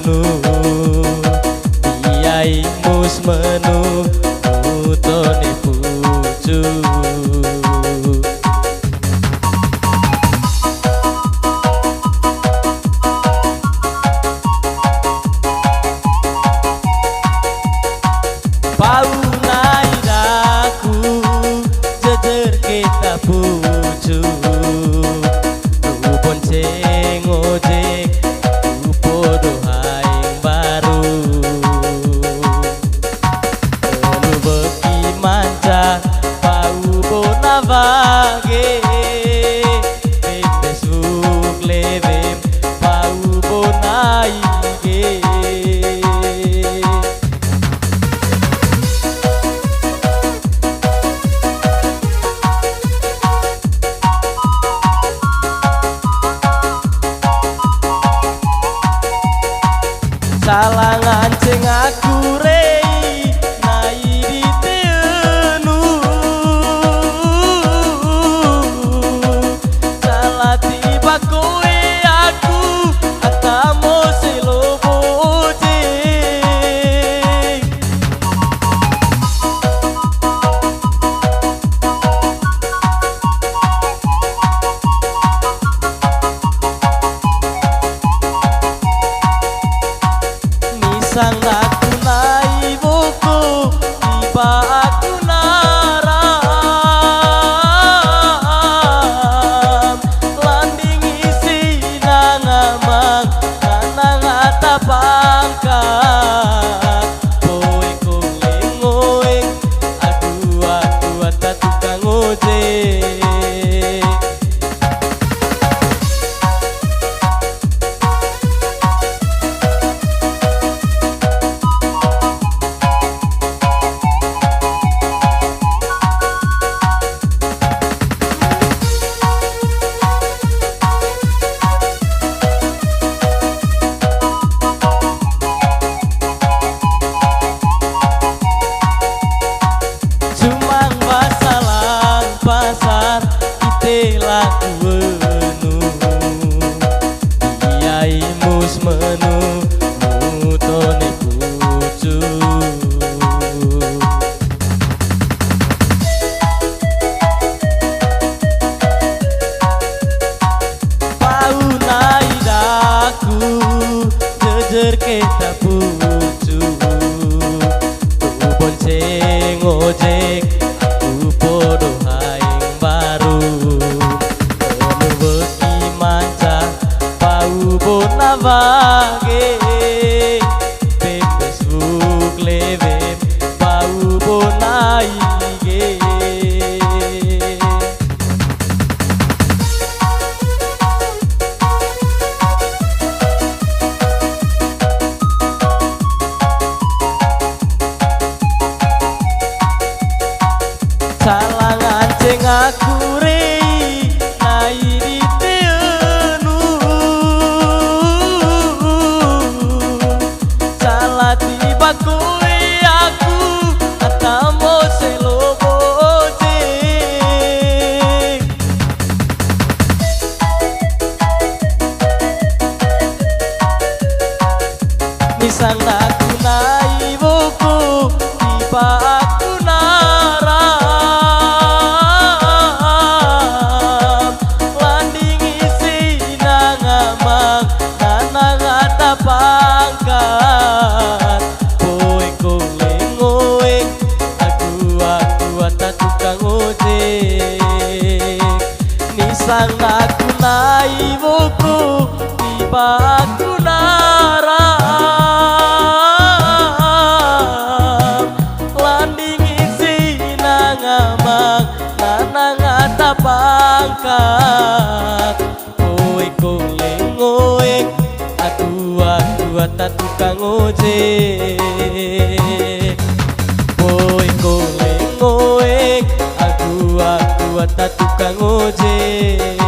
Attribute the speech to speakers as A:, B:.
A: menu Kiai mus menu utone pucu paunai daku jejer kita pucu bonceng ojek podo haing baru lu beki manca pau bona vage Facebook levem pau bona IG salangan ceng aku rei nai di teenu salah tiba koe aku atamo selobo ojek sang aku nai buku tiba aku naram landing isi nangamang nanang ata pangkat boy kuling ngoeng aku ata tukang ojek laku menu Kiai mus menu utone pucu paunai daku jejer kita pucu bonceng ojek aku podo haing baru bona vage Facebook levem pau bona IG salangan ceng aku rei nai di tiba koe aku atamo selobo ojek misang aku nai buku tiba aku naram landing isi nangamang nanang ata pangkat tukang ojek nisang aku nai buku tiba aku naram landing isi nangamang nanang ata pangkat koe koleng ngoek aku ata tukang ojek koe koleng ngoek aku ata tukang ojek